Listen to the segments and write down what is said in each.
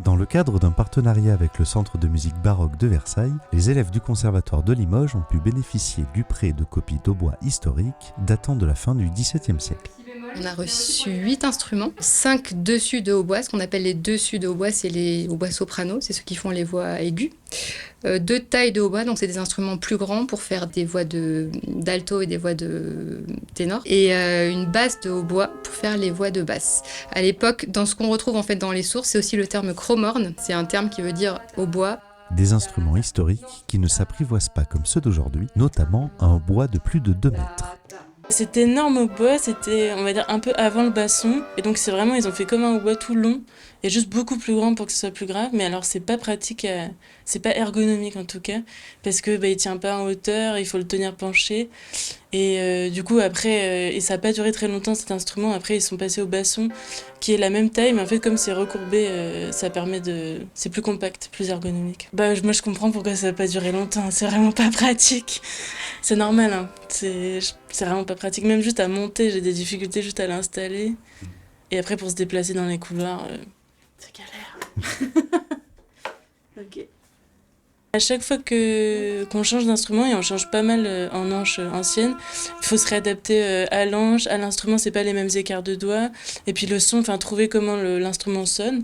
Dans le cadre d'un partenariat avec le Centre de musique baroque de Versailles, les élèves du Conservatoire de Limoges ont pu bénéficier du prêt de copies d'hautbois historiques datant de la fin du XVIIe siècle. On a reçu 8 instruments, 5 dessus de hautbois. Ce qu'on appelle les dessus de hautbois, c'est les hautbois soprano, c'est ceux qui font les voix aiguës. 2 tailles de hautbois, donc c'est des instruments plus grands pour faire des voix d'alto et des voix de ténor. Et une basse de hautbois pour faire les voix de basse. À l'époque, dans ce qu'on retrouve en fait dans les sources, c'est aussi le terme chromorne. C'est un terme qui veut dire hautbois. Des instruments historiques qui ne s'apprivoisent pas comme ceux d'aujourd'hui, notamment un hautbois de plus de 2 mètres. Cet énorme hautbois, c'était, on va dire, un peu avant le basson. Et donc, c'est vraiment, ils ont fait comme un hautbois tout long et juste beaucoup plus grand pour que ce soit plus grave. Mais alors, c'est pas pratique, c'est pas ergonomique en tout cas, parce que il tient pas en hauteur, il faut le tenir penché. Et du coup, après, et ça a pas duré très longtemps cet instrument. Après, ils sont passés au basson, qui est la même taille, mais en fait, comme c'est recourbé, ça permet c'est plus compact, plus ergonomique. Moi, je comprends pourquoi ça a pas duré longtemps. C'est vraiment pas pratique. C'est normal, hein. C'est vraiment pas pratique. Même juste à monter, j'ai des difficultés juste à l'installer. Et après, pour se déplacer dans les couloirs, c'est galère. Ok. À chaque fois qu'on change d'instrument, et on change pas mal en hanches anciennes, il faut se réadapter à l'hanche, à l'instrument, c'est pas les mêmes écarts de doigts. Et puis le son, enfin trouver comment l'instrument sonne.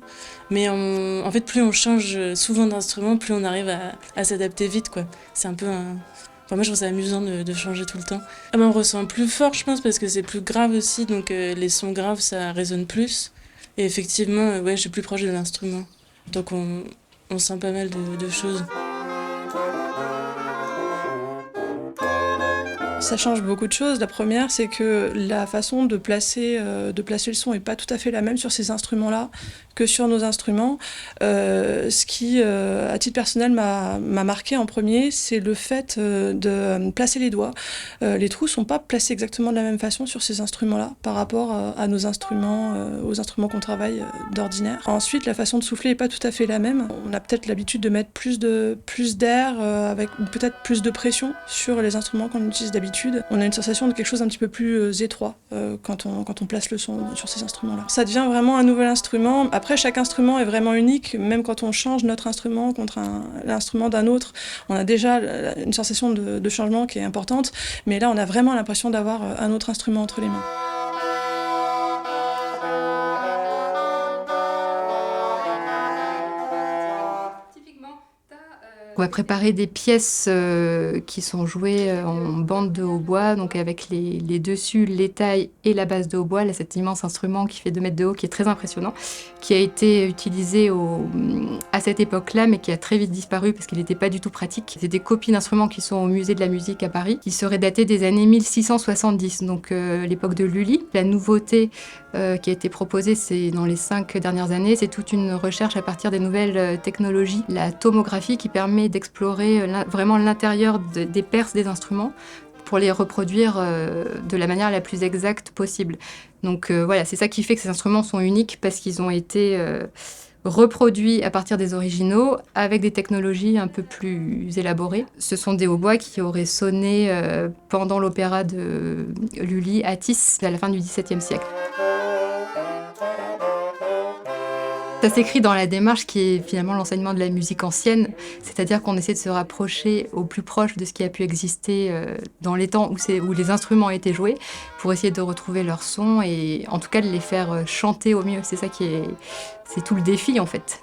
Mais en fait, plus on change souvent d'instrument, plus on arrive à s'adapter vite, quoi. C'est un peu un... Enfin, moi, je trouve ça amusant de changer tout le temps. On ressent plus fort, je pense, parce que c'est plus grave aussi, donc les sons graves, ça résonne plus. Et effectivement, je suis plus proche de l'instrument. Donc on sent pas mal de choses. Ça change beaucoup de choses. La première, c'est que la façon de placer le son n'est pas tout à fait la même sur ces instruments-là que sur nos instruments. Ce qui, à titre personnel, m'a marqué en premier, c'est le fait de placer les doigts. Les trous ne sont pas placés exactement de la même façon sur ces instruments-là par rapport à nos instruments, aux instruments qu'on travaille d'ordinaire. Ensuite, la façon de souffler n'est pas tout à fait la même. On a peut-être l'habitude de mettre plus d'air avec peut-être plus de pression sur les instruments qu'on utilise d'habitude. On a une sensation de quelque chose d'un petit peu plus étroit quand on place le son sur ces instruments-là. Ça devient vraiment un nouvel instrument. Après, chaque instrument est vraiment unique. Même quand on change notre instrument contre l'instrument d'un autre, on a déjà une sensation de changement qui est importante. Mais là, on a vraiment l'impression d'avoir un autre instrument entre les mains. On va préparer des pièces qui sont jouées en bande de hautbois, donc avec les dessus, les tailles et la base de hautbois, là, cet immense instrument qui fait 2 mètres de haut, qui est très impressionnant, qui a été utilisé à cette époque-là, mais qui a très vite disparu parce qu'il n'était pas du tout pratique. C'est des copies d'instruments qui sont au musée de la musique à Paris, qui seraient datées des années 1670, donc l'époque de Lully. La nouveauté qui a été proposée, c'est dans les 5 dernières années, c'est toute une recherche à partir des nouvelles technologies, la tomographie qui permet d'explorer vraiment l'intérieur des perces des instruments pour les reproduire de la manière la plus exacte possible. Donc voilà, c'est ça qui fait que ces instruments sont uniques parce qu'ils ont été reproduits à partir des originaux avec des technologies un peu plus élaborées. Ce sont des hautbois qui auraient sonné pendant l'opéra de Lully à Tis à la fin du XVIIe siècle. Ça s'écrit dans la démarche qui est finalement l'enseignement de la musique ancienne, c'est-à-dire qu'on essaie de se rapprocher au plus proche de ce qui a pu exister dans les temps où les instruments étaient joués, pour essayer de retrouver leur son et en tout cas de les faire chanter au mieux. C'est ça c'est tout le défi en fait.